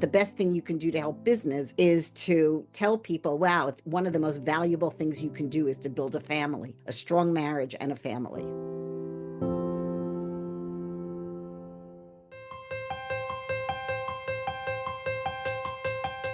the best thing you can do to help business is to tell people, wow, one of the most valuable things you can do is to build a family, a strong marriage and a family.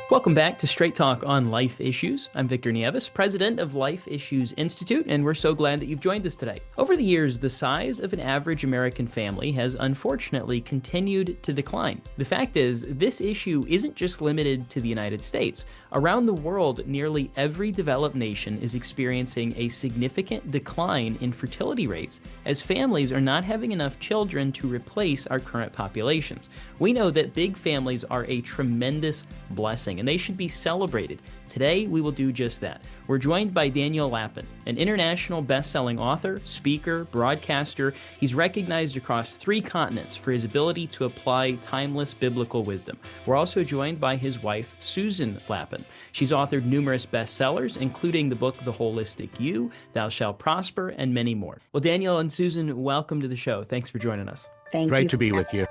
Welcome back to Straight Talk on Life Issues. I'm Victor Nieves, president of Life Issues Institute, and we're so glad that you've joined us today. Over the years, the size of an average American family has unfortunately continued to decline. The fact is, this issue isn't just limited to the United States. Around the world, nearly every developed nation is experiencing a significant decline in fertility rates as families are not having enough children to replace our current populations. We know that big families are a tremendous blessing, and they should be celebrated. Today, we will do just that. We're joined by Daniel Lapin, an international best-selling author, speaker, broadcaster. He's recognized across 3 continents for his ability to apply timeless biblical wisdom. We're also joined by his wife, Susan Lapin. She's authored numerous bestsellers, including the book The Holistic You, Thou Shalt Prosper, and many more. Well, Daniel and Susan, welcome to the show. Thanks for joining us. Thank you. Great to be with you.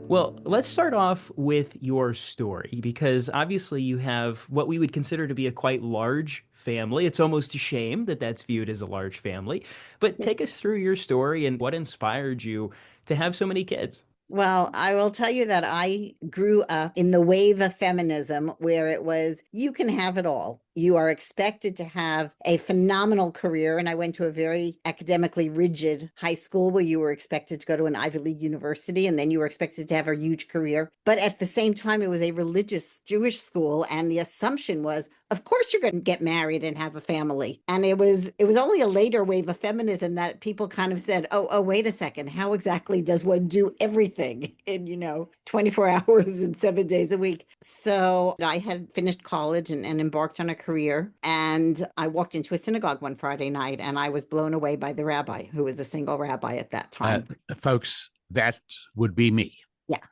Well, let's start off with your story, because obviously you have what we would consider to be a quite large family. It's almost a shame that that's viewed as a large family. But take us through your story and what inspired you to have so many kids. Well, I will tell you that I grew up in the wave of feminism where it was, you can have it all. You are expected to have a phenomenal career. And I went to a very academically rigid high school where you were expected to go to an Ivy League university, and then you were expected to have a huge career. But at the same time, it was a religious Jewish school. And the assumption was, of course, you're going to get married and have a family. And it was only a later wave of feminism that people kind of said, oh, wait a second. How exactly does one do everything in, 24 hours and 7 days a week? So I had finished college and embarked on a career. And I walked into a synagogue one Friday night and I was blown away by the rabbi, who was a single rabbi at that time. Folks, that would be me. Yeah.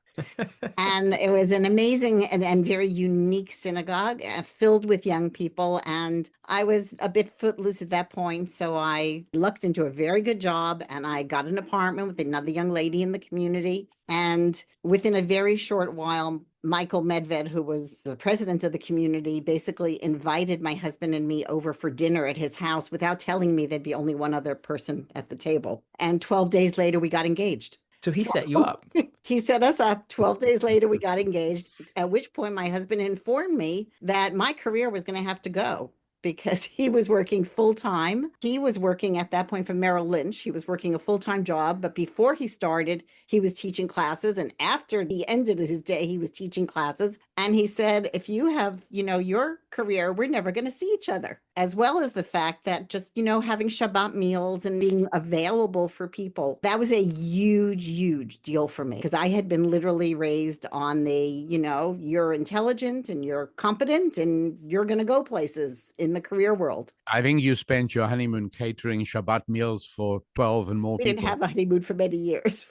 And it was an amazing and very unique synagogue filled with young people. And I was a bit footloose at that point. So I lucked into a very good job and I got an apartment with another young lady in the community. And within a very short while, Michael Medved, who was the president of the community, basically invited my husband and me over for dinner at his house without telling me there'd be only one other person at the table. And 12 days later, we got engaged. So he set you up. He set us up. 12 days later, we got engaged, at which point my husband informed me that my career was going to have to go because he was working full time. He was working at that point for Merrill Lynch. He was working a full-time job. But before he started, he was teaching classes. And after he ended his day, he was teaching classes. And he said, if you have, your career, we're never going to see each other. As well as the fact that just, having Shabbat meals and being available for people, that was a huge, huge deal for me. Because I had been literally raised on the, you're intelligent and you're competent and you're going to go places in the career world. I think you spent your honeymoon catering Shabbat meals for 12 and more We people. didn't have a honeymoon for many years.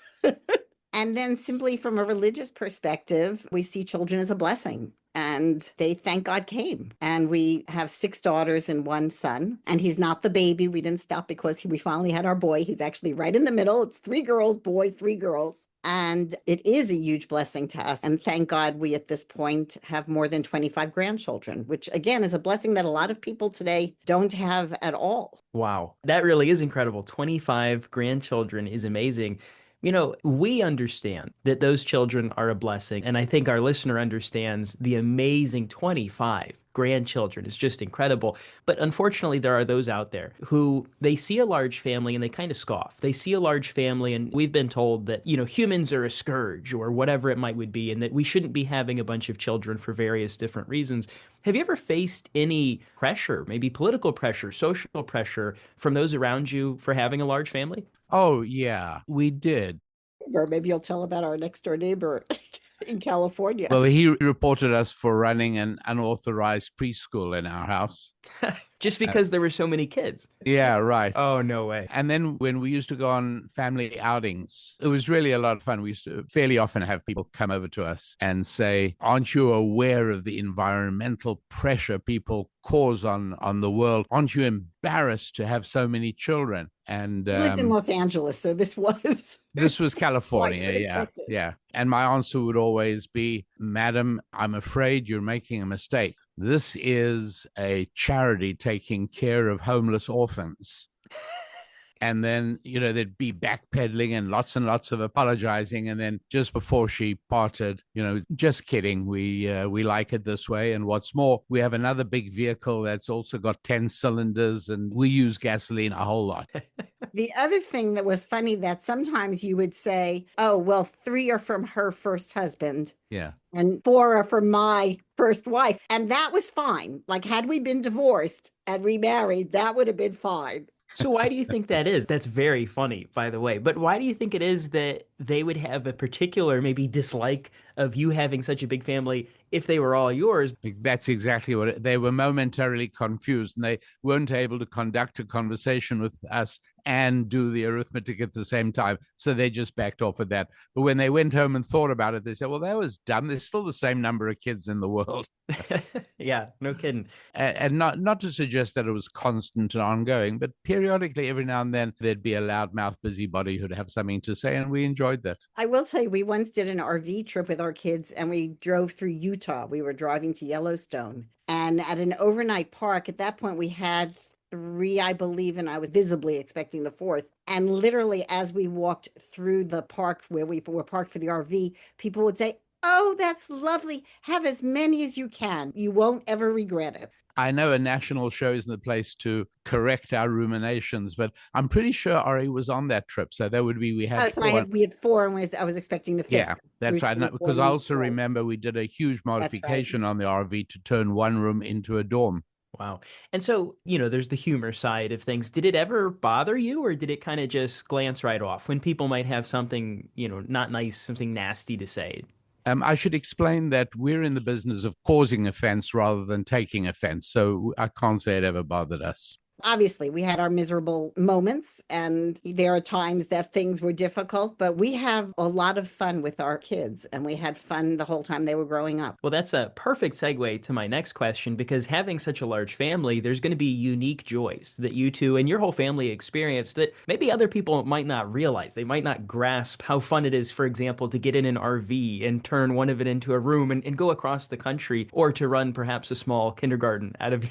And then simply from a religious perspective, we see children as a blessing. And they, thank God, came. And we have 6 daughters and 1 son. And he's not the baby. We didn't stop because we finally had our boy. He's actually right in the middle. It's 3 girls, boy, 3 girls. And it is a huge blessing to us. And thank God we at this point have more than 25 grandchildren, which again is a blessing that a lot of people today don't have at all. Wow. That really is incredible. 25 grandchildren is amazing. We understand that those children are a blessing. And I think our listener understands the amazing 25 grandchildren is just incredible. But unfortunately, there are those out there who they see a large family and they kind of scoff. They see a large family and we've been told that, humans are a scourge or whatever it would be, and that we shouldn't be having a bunch of children for various different reasons. Have you ever faced any pressure, maybe political pressure, social pressure from those around you for having a large family? Oh, yeah, we did. Or maybe you'll tell about our next door neighbor in California. Well, he reported us for running an unauthorized preschool in our house. Just because there were so many kids. Yeah, right. Oh, no way. And then when we used to go on family outings, it was really a lot of fun. We used to fairly often have people come over to us and say, "Aren't you aware of the environmental pressure people cause on the world? Aren't you embarrassed to have so many children?" And We lived in Los Angeles, so this was this was what you California. would Yeah. expect it. Yeah. And my answer would always be, "Madam, I'm afraid you're making a mistake. This is a charity taking care of homeless orphans." And then, they'd be backpedaling and lots of apologizing. And then just before she parted, just kidding. We like it this way. And what's more, we have another big vehicle that's also got 10 cylinders, and we use gasoline a whole lot. The other thing that was funny, that sometimes you would say, oh, well, 3 are from her first husband Yeah. and 4 are from my first wife. And that was fine. Like, had we been divorced and remarried, that would have been fine. So why do you think that is? That's very funny, by the way. But why do you think it is that they would have a particular maybe dislike of you having such a big family if they were all yours? That's exactly what they were momentarily confused, and they weren't able to conduct a conversation with us and do the arithmetic at the same time. So they just backed off of that. But when they went home and thought about it, they said, well, that was dumb. There's still the same number of kids in the world. Yeah, no kidding. And not to suggest that it was constant and ongoing, but periodically, every now and then, there'd be a loudmouth busybody who'd have something to say, and we enjoyed that. I will tell you, we once did an RV trip with our kids and we drove through Utah. We were driving to Yellowstone, and at an overnight park, at that point, we had 3, I believe, and I was visibly expecting the 4th. And literally, as we walked through the park where we were parked for the RV, people would say, oh, that's lovely. Have as many as you can. You won't ever regret it. I know a national show isn't the place to correct our ruminations, but I'm pretty sure Ari was on that trip. So that would be, we had So four. we had 4, and I was expecting the 5th. Yeah, that's right. Because I also remember we did a huge modification on the RV to turn one room into a dorm. Wow. And so, there's the humor side of things. Did it ever bother you, or did it kind of just glance right off when people might have something, not nice, something nasty to say? I should explain that we're in the business of causing offense rather than taking offense. So I can't say it ever bothered us. Obviously, we had our miserable moments, and there are times that things were difficult, but we have a lot of fun with our kids, and we had fun the whole time they were growing up. Well, that's a perfect segue to my next question, because having such a large family, there's going to be unique joys that you two and your whole family experienced that maybe other people might not realize. They might not grasp how fun it is, for example, to get in an RV and turn one of it into a room and go across the country, or to run perhaps a small kindergarten out of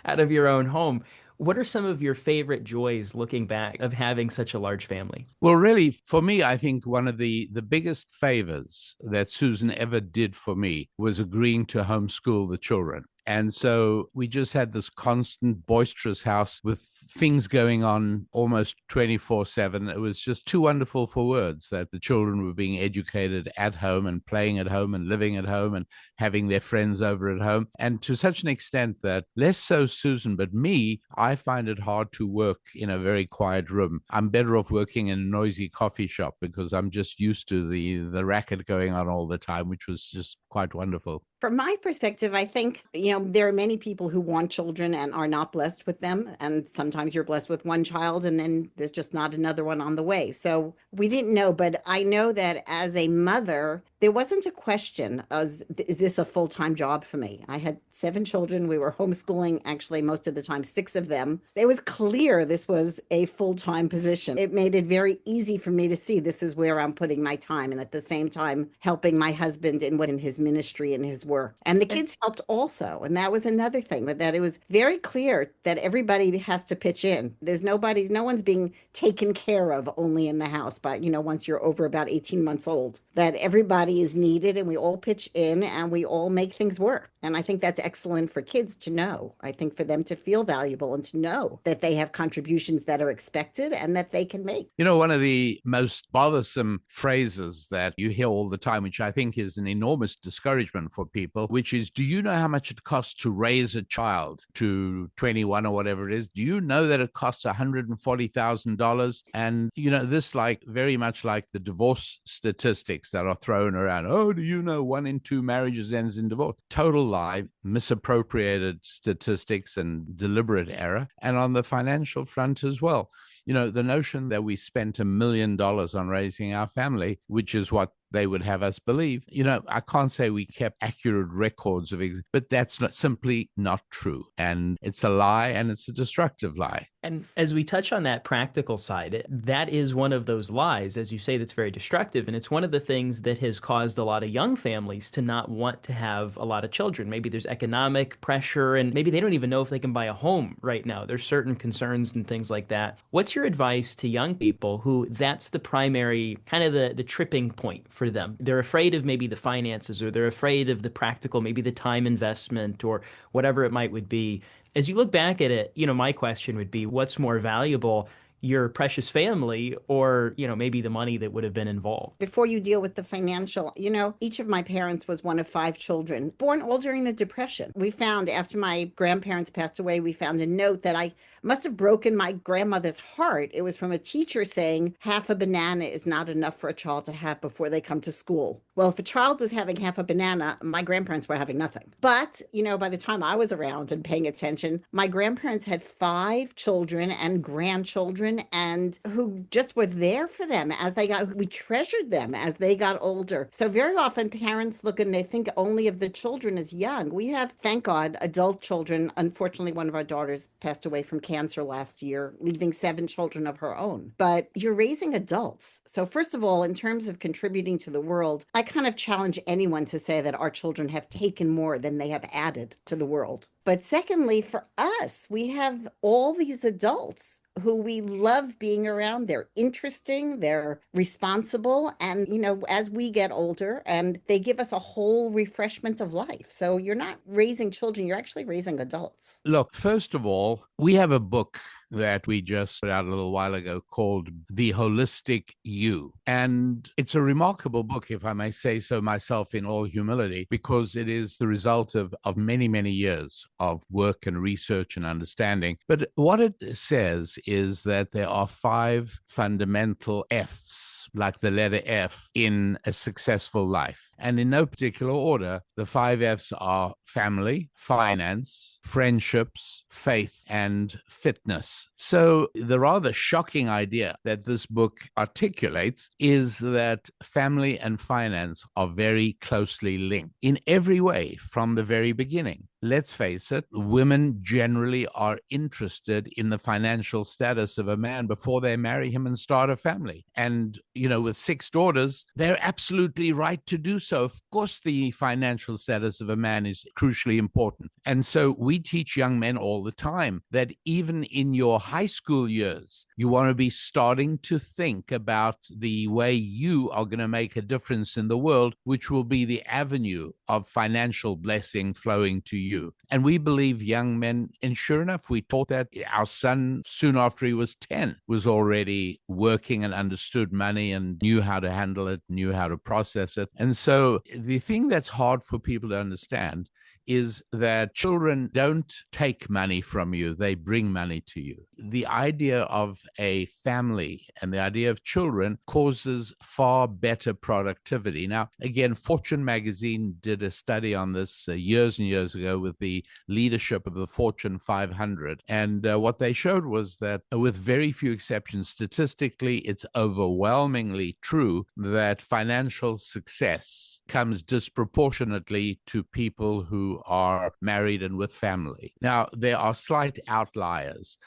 out of your own home. What are some of your favorite joys looking back of having such a large family? Well, really, for me, I think one of the biggest favors that Susan ever did for me was agreeing to homeschool the children. And so we just had this constant boisterous house with things going on almost 24/7. It was just too wonderful for words that the children were being educated at home and playing at home and living at home and having their friends over at home. And to such an extent that less so Susan, but me, I find it hard to work in a very quiet room. I'm better off working in a noisy coffee shop because I'm just used to the racket going on all the time, which was just quite wonderful. From my perspective, I think, there are many people who want children and are not blessed with them. And sometimes you're blessed with one child and then there's just not another one on the way. So we didn't know, but I know that as a mother, there wasn't a question of, is this a full-time job for me? I had 7 children. We were homeschooling, actually, most of the time, 6 of them. It was clear this was a full-time position. It made it very easy for me to see this is where I'm putting my time. And at the same time, helping my husband in his ministry and his work. And the kids helped also. And that was another thing, but that it was very clear that everybody has to pitch in. No one's being taken care of only in the house. But, once you're over about 18 months old, that everybody is needed and we all pitch in and we all make things work. And I think that's excellent for kids to know. I think for them to feel valuable and to know that they have contributions that are expected and that they can make. One of the most bothersome phrases that you hear all the time, which I think is an enormous discouragement for people, which is, do you know how much it costs to raise a child to 21 or whatever it is? Do you know that it costs $140,000? And, this very much like the divorce statistics that are thrown around. Oh, do you know 1 in 2 marriages ends in divorce? Total lie, misappropriated statistics and deliberate error. And on the financial front as well. The notion that we spent $1 million on raising our family, which is what they would have us believe. I can't say we kept accurate records but that's simply not true. And it's a lie, and it's a destructive lie. And as we touch on that practical side, that is one of those lies, as you say, that's very destructive. And it's one of the things that has caused a lot of young families to not want to have a lot of children. Maybe there's economic pressure, and maybe they don't even know if they can buy a home right now. There's certain concerns and things like that. What's your advice to young people who that's the primary kind of the tripping point for them? They're afraid of maybe the finances, or they're afraid of the practical, maybe the time investment or whatever it would be. As you look back at it, my question would be, what's more valuable, your precious family or, maybe the money that would have been involved? Before you deal with the financial, each of my parents was one of 5 children, born all during the Depression. We found, after my grandparents passed away, we found a note that I must have broken my grandmother's heart. It was from a teacher saying half a banana is not enough for a child to have before they come to school. Well, if a child was having half a banana, my grandparents were having nothing. But, by the time I was around and paying attention, my grandparents had 5 children and grandchildren, and who just were there for them as we treasured them as they got older. So very often parents look and they think only of the children as young. We have, thank God, adult children. Unfortunately, one of our daughters passed away from cancer last year, leaving 7 children of her own. But you're raising adults. So first of all, in terms of contributing to the world, I kind of challenge anyone to say that our children have taken more than they have added to the world. But secondly, for us, we have all these adults who we love being around. They're interesting, they're responsible, and, as we get older, and they give us a whole refreshment of life. So you're not raising children, you're actually raising adults. Look, first of all, we have a book that we just put out a little while ago called The Holistic You. And it's a remarkable book, if I may say so myself in all humility, because it is the result of many, many years of work and research and understanding. But what it says is that there are 5 fundamental F's, like the letter F, in a successful life. And in no particular order, the 5 F's are family, finance, friendships, faith, and fitness. So the rather shocking idea that this book articulates is that family and finance are very closely linked in every way from the very beginning. Let's face it, women generally are interested in the financial status of a man before they marry him and start a family. And, with 6 daughters, they're absolutely right to do so. Of course, the financial status of a man is crucially important. And so we teach young men all the time that even in your high school years, you want to be starting to think about the way you are going to make a difference in the world, which will be the avenue of financial blessing flowing to you. And we believe young men, and sure enough, we taught that. Our son, soon after he was 10, was already working and understood money and knew how to handle it, knew how to process it. And so the thing that's hard for people to understand is that children don't take money from you, they bring money to you. The idea of a family and the idea of children causes far better productivity. Now, again, Fortune magazine did a study on this years and years ago with the leadership of the Fortune 500. And what they showed was that, with very few exceptions, statistically, it's overwhelmingly true that financial success comes disproportionately to people who are married and with family. Now, there are slight outliers.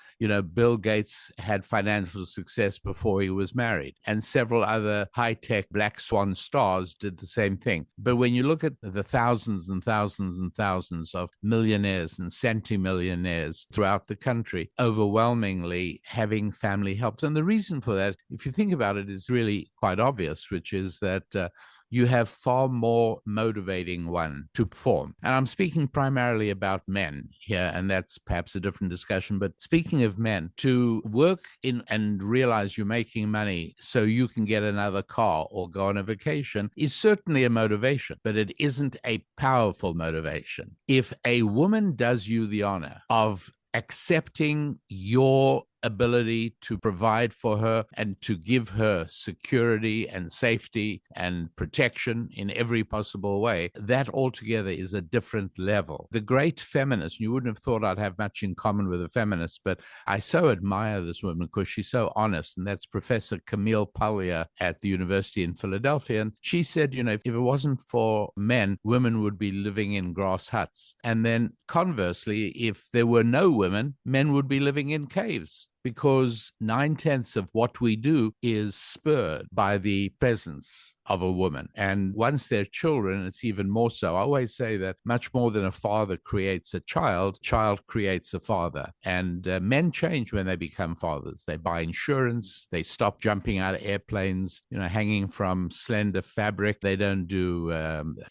Bill Gates had financial success before he was married, and several other high-tech black swan stars did the same thing. But when you look at the thousands and thousands and thousands of millionaires and centimillionaires throughout the country, overwhelmingly having family helps. And the reason for that, if you think about it, is really quite obvious, which is that you have far more motivating one to perform. And I'm speaking primarily about men here, and that's perhaps a different discussion. But speaking of men, to work in and realize you're making money so you can get another car or go on a vacation is certainly a motivation, but it isn't a powerful motivation. If a woman does you the honor of accepting your ability to provide for her and to give her security and safety and protection in every possible way, that altogether is a different level. The great feminist, you wouldn't have thought I'd have much in common with a feminist, but I so admire this woman because she's so honest, and that's Professor Camille Paglia at the University in Philadelphia. And she said, if it wasn't for men, women would be living in grass huts. And then conversely, if there were no women, men would be living in caves, because 9/10 of what we do is spurred by the presence of a woman. And once they're children, it's even more so. I always say that much more than a father creates a child creates a father. And men change when they become fathers. They buy insurance. They stop jumping out of airplanes, hanging from slender fabric. They don't do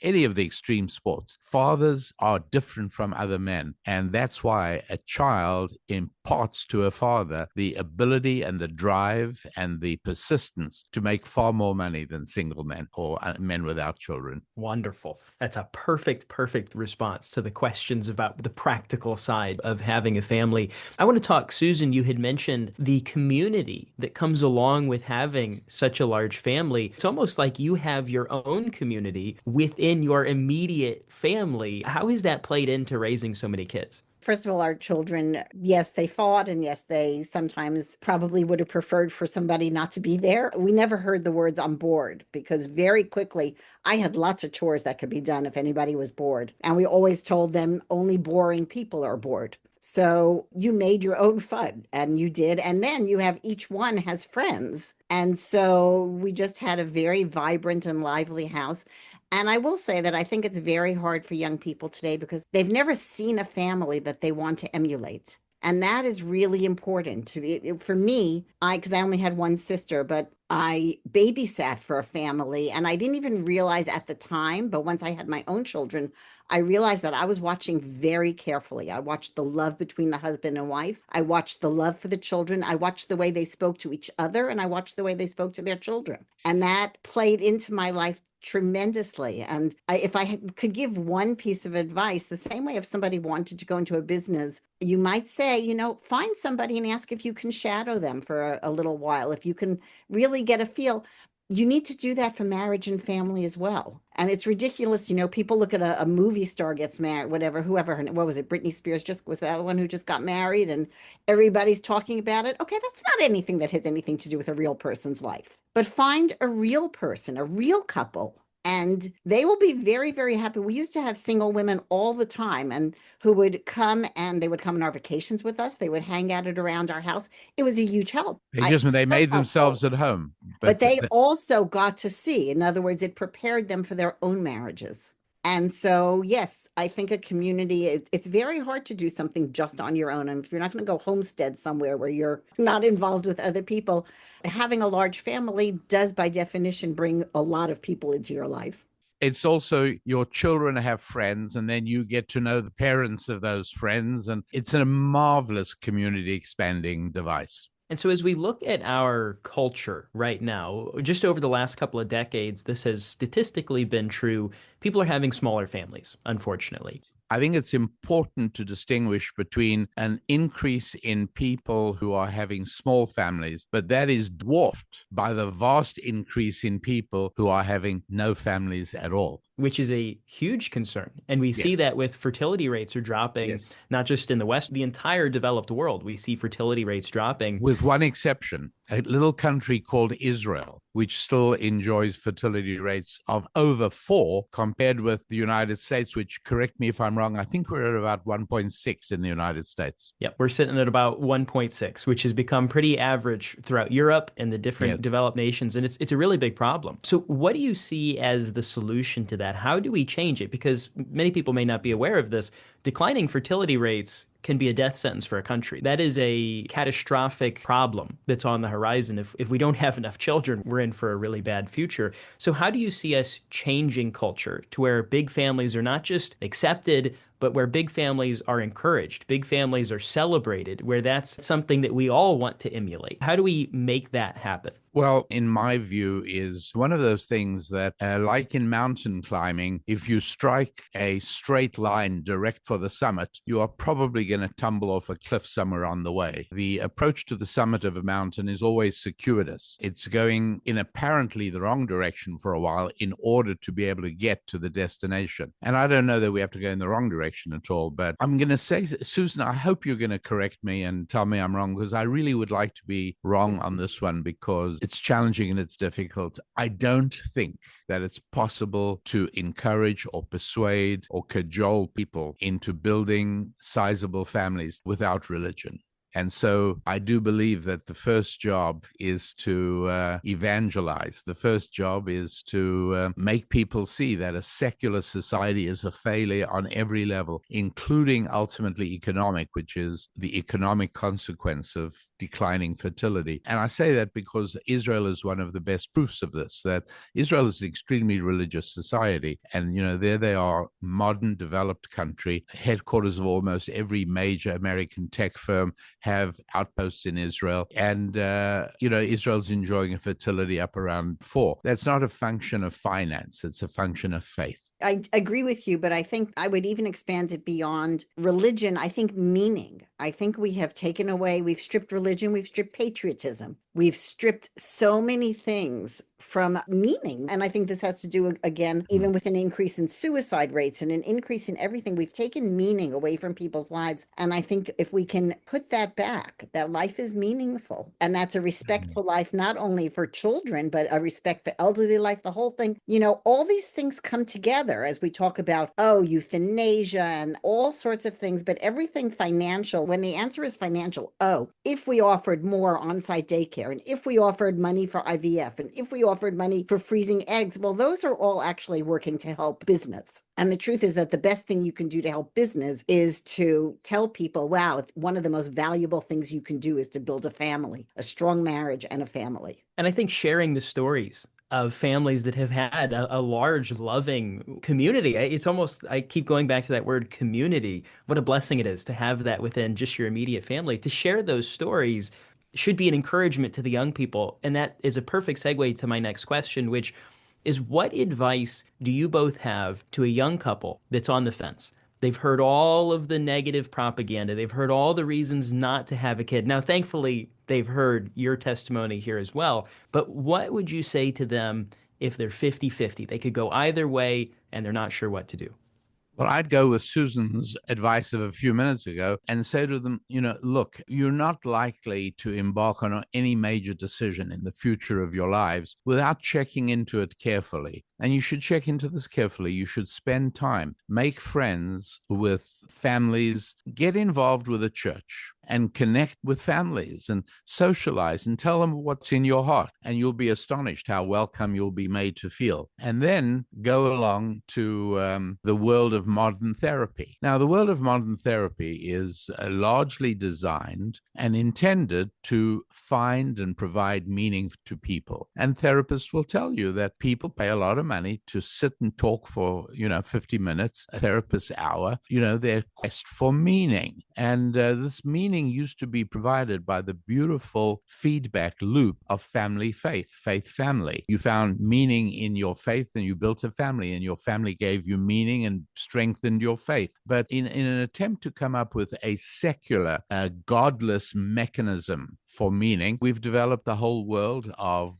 any of the extreme sports. Fathers are different from other men. And that's why a child imparts to a father the ability and the drive and the persistence to make far more money than single men or men without children. Wonderful. That's a perfect response to the questions about the practical side of having a family. I want to talk, Susan, you had mentioned the community that comes along with having such a large family. It's almost like you have your own community within your immediate family. How has that played into raising so many kids? First of all, our children, yes, they fought, and yes, they sometimes probably would have preferred for somebody not to be there. We never heard the words "I'm bored," because very quickly I had lots of chores that could be done if anybody was bored. And we always told them only boring people are bored. So you made your own fun, and you did. And then you have, each one has friends. And so we just had a very vibrant and lively house. And I will say that I think it's very hard for young people today because they've never seen a family that they want to emulate. And that is really important to be, for me, because I only had one sister, but I babysat for a family, and I didn't even realize at the time, but once I had my own children, I realized that I was watching very carefully. I watched the love between the husband and wife. I watched the love for the children. I watched the way they spoke to each other, and I watched the way they spoke to their children. And that played into my life tremendously. And if I could give one piece of advice, the same way if somebody wanted to go into a business, you might say, find somebody and ask if you can shadow them for a little while. If you can really get a feel, you need to do that for marriage and family as well. And it's ridiculous. People look at a movie star gets married, whoever, what was it? Britney Spears was that the one who just got married, and everybody's talking about it. Okay, that's not anything that has anything to do with a real person's life. But find a real person, a real couple, and they will be very, very happy. We used to have single women all the time, and who would come, and they would come on our vacations with us. They would hang out around our house. It was a huge help. They made themselves at home. But they also got to see, in other words, it prepared them for their own marriages. And so, yes, I think a community, it's very hard to do something just on your own. And if you're not going to go homestead somewhere where you're not involved with other people, having a large family does by definition bring a lot of people into your life. It's also your children have friends, and then you get to know the parents of those friends. And it's a marvelous community expanding device. And so as we look at our culture right now, just over the last couple of decades, this has statistically been true. People are having smaller families, unfortunately. I think it's important to distinguish between an increase in people who are having small families, but that is dwarfed by the vast increase in people who are having no families at all. Which is a huge concern. And we see that with fertility rates are dropping, not just in the West, the entire developed world. We see fertility rates dropping. With one exception, a little country called Israel, which still enjoys fertility rates of over 4 compared with the United States, which, correct me if I'm wrong, I think we're at about 1.6 in the United States. Yep, we're sitting at about 1.6, which has become pretty average throughout Europe and the different developed nations. And it's a really big problem. So what do you see as the solution to that? How do we change it? Because many people may not be aware of this. declining fertility rates can be a death sentence for a country. That is a catastrophic problem that's on the horizon. If we don't have enough children, we're in for a really bad future. So how do you see us changing culture to where big families are not just accepted, but where big families are encouraged, big families are celebrated, where that's something that we all want to emulate? How do we make that happen? Well, in my view, is one of those things that, like in mountain climbing, if you strike a straight line direct for the summit, you are probably going to tumble off a cliff somewhere on the way. The approach to the summit of a mountain is always circuitous. It's going in apparently the wrong direction for a while in order to be able to get to the destination. And I don't know that we have to go in the wrong direction at all, but I'm going to say, Susan, I hope you're going to correct me and tell me I'm wrong, because I really would like to be wrong on this one, because it's challenging and it's difficult. I don't think that it's possible to encourage or persuade or cajole people into building sizable families without religion. And so I do believe that the first job is to evangelize. The first job is to make people see that a secular society is a failure on every level, including ultimately economic, which is the economic consequence of declining fertility. And I say that because Israel is one of the best proofs of this, that Israel is an extremely religious society. And, there they are, modern, developed country, headquarters of almost every major American tech firm have outposts in Israel. And, Israel's enjoying a fertility up around 4. That's not a function of finance. It's a function of faith. I agree with you, but I think I would even expand it beyond religion. I think meaning. I think we have taken away, we've stripped religion, we've stripped patriotism. We've stripped so many things from meaning. And I think this has to do, again, even with an increase in suicide rates and an increase in everything. We've taken meaning away from people's lives. And I think if we can put that back, that life is meaningful. And that's a respectful life, not only for children, but a respect for elderly life, the whole thing. All these things come together as we talk about, euthanasia and all sorts of things, but everything financial. When the answer is financial, if we offered more on-site daycare, and if we offered money for IVF, and if we offered money for freezing eggs, well, those are all actually working to help business. And the truth is that the best thing you can do to help business is to tell people, wow, one of the most valuable things you can do is to build a family, a strong marriage and a family. And I think sharing the stories of families that have had a large, loving community. It's almost, I keep going back to that word community. What a blessing it is to have that within just your immediate family. To share those stories should be an encouragement to the young people. And that is a perfect segue to my next question, which is, what advice do you both have to a young couple that's on the fence? They've heard all of the negative propaganda. They've heard all the reasons not to have a kid. Now, thankfully, they've heard your testimony here as well. But what would you say to them if they're 50-50? They could go either way and they're not sure what to do. Well, I'd go with Susan's advice of a few minutes ago and say to them, look, you're not likely to embark on any major decision in the future of your lives without checking into it carefully. And you should check into this carefully. You should spend time, make friends with families, get involved with a church, and connect with families and socialize and tell them what's in your heart. And you'll be astonished how welcome you'll be made to feel. And then go along to the world of modern therapy. Now, the world of modern therapy is largely designed and intended to find and provide meaning to people. And therapists will tell you that people pay a lot of money to sit and talk for, 50 minutes, a therapist's hour, their quest for meaning. And this meaning used to be provided by the beautiful feedback loop of family faith family. You found meaning in your faith and you built a family, and your family gave you meaning and strengthened your faith. But in an attempt to come up with a secular, godless mechanism for meaning, we've developed the whole world of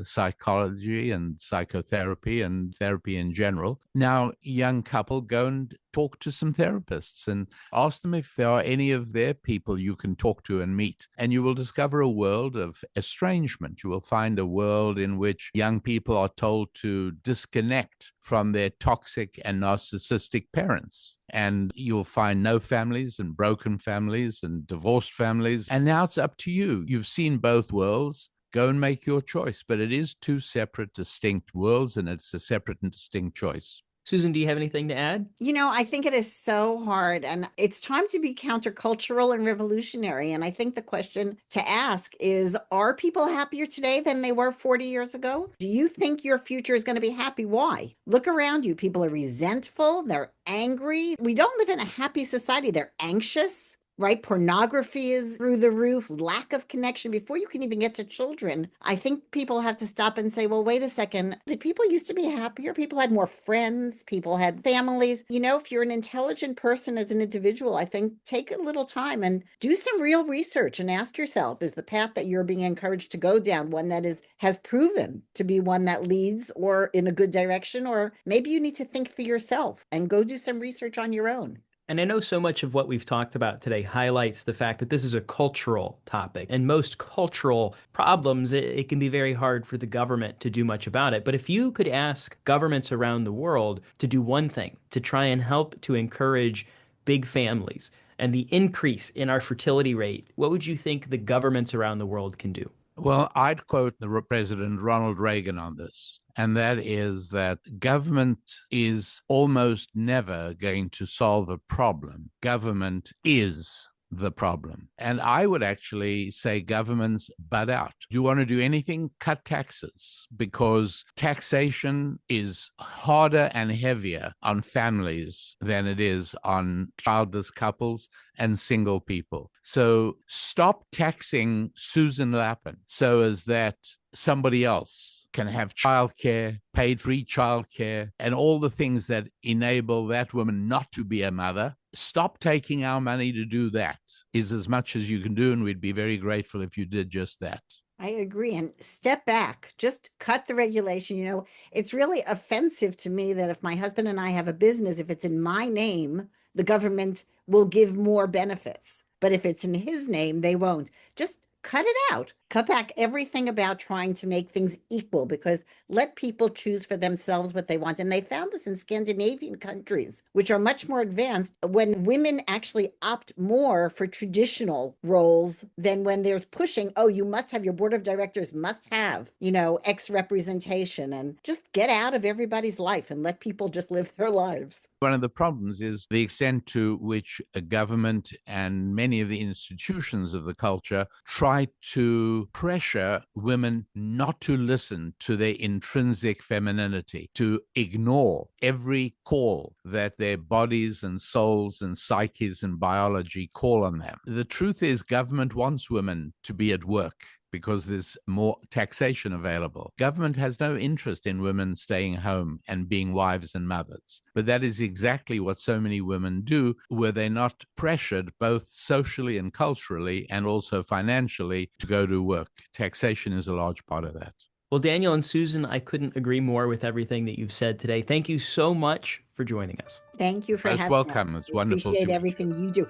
psychology and psychotherapy and therapy in general. Now, young couple, go and talk to some therapists and ask them if there are any of their people you can talk to and meet. And you will discover a world of estrangement. You will find a world in which young people are told to disconnect from their toxic and narcissistic parents. And you'll find no families and broken families and divorced families. And now it's up to you. You've seen both worlds. Go and make your choice. But it is two separate, distinct worlds, and it's a separate and distinct choice. Susan, do you have anything to add? I think it is so hard, and it's time to be countercultural and revolutionary. And I think the question to ask is, are people happier today than they were 40 years ago? Do you think your future is going to be happy? Why? Look around you. People are resentful. They're angry. We don't live in a happy society. They're anxious. Right? Pornography is through the roof, lack of connection. Before you can even get to children, I think people have to stop and say, well, wait a second. Did people used to be happier? People had more friends, people had families. If you're an intelligent person as an individual, I think take a little time and do some real research and ask yourself, is the path that you're being encouraged to go down one that has proven to be one that leads or in a good direction? Or maybe you need to think for yourself and go do some research on your own. And I know so much of what we've talked about today highlights the fact that this is a cultural topic. And most cultural problems, it can be very hard for the government to do much about it. But if you could ask governments around the world to do one thing to try and help to encourage big families and the increase in our fertility rate, what would you think the governments around the world can do? Well, I'd quote the President Ronald Reagan on this, and that is that government is almost never going to solve a problem. Government is the problem. And I would actually say governments butt out. Do you want to do anything? Cut taxes, because taxation is harder and heavier on families than it is on childless couples and single people. So stop taxing Susan Lapin so as that somebody else can have childcare, paid free childcare, and all the things that enable that woman not to be a mother. Stop taking our money to do that is as much as you can do, and we'd be very grateful if you did just that. I agree. And step back, just cut the regulation. It's really offensive to me that if my husband and I have a business, if it's in my name, the government will give more benefits. But if it's in his name, they won't. Just cut it out. Cut back everything about trying to make things equal, because let people choose for themselves what they want. And they found this in Scandinavian countries, which are much more advanced, when women actually opt more for traditional roles than when there's pushing, oh, you must have, your board of directors must have, X representation. And just get out of everybody's life and let people just live their lives. One of the problems is the extent to which a government and many of the institutions of the culture try to pressure women not to listen to their intrinsic femininity, to ignore every call that their bodies and souls and psyches and biology call on them. The truth is, government wants women to be at work because there's more taxation available. Government has no interest in women staying home and being wives and mothers. But that is exactly what so many women do, where they're not pressured both socially and culturally and also financially to go to work. Taxation is a large part of that. Well, Daniel and Susan, I couldn't agree more with everything that you've said today. Thank you so much for joining us. Thank you for Most having welcome. us. It's wonderful. Appreciate everything you do.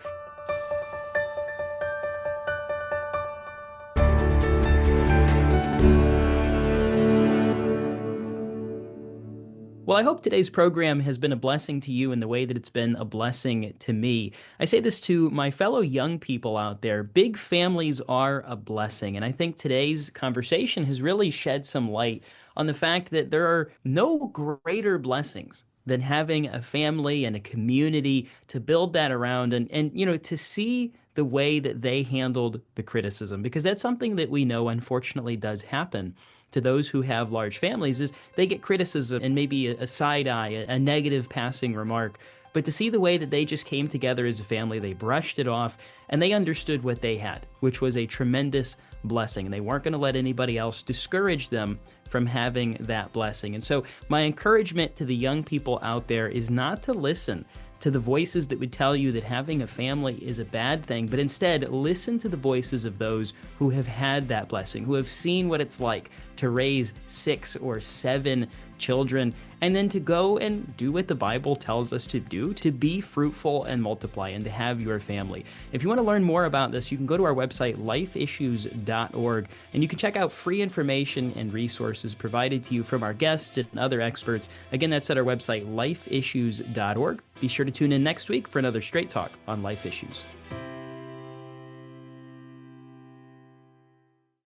Well, I hope today's program has been a blessing to you in the way that it's been a blessing to me. I say this to my fellow young people out there. Big families are a blessing. And I think today's conversation has really shed some light on the fact that there are no greater blessings than having a family and a community to build that around and to see the way that they handled the criticism, because that's something that we know unfortunately does happen to those who have large families, is they get criticism and maybe a side eye, a negative passing remark. But to see the way that they just came together as a family, they brushed it off and they understood what they had, which was a tremendous blessing. And they weren't going to let anybody else discourage them from having that blessing. And so my encouragement to the young people out there is not to listen to the voices that would tell you that having a family is a bad thing, but instead listen to the voices of those who have had that blessing, who have seen what it's like to raise 6 or 7 children, and then to go and do what the Bible tells us to do, to be fruitful and multiply and to have your family. If you want to learn more about this, you can go to our website, lifeissues.org, and you can check out free information and resources provided to you from our guests and other experts. Again, that's at our website, lifeissues.org. Be sure to tune in next week for another Straight Talk on Life Issues.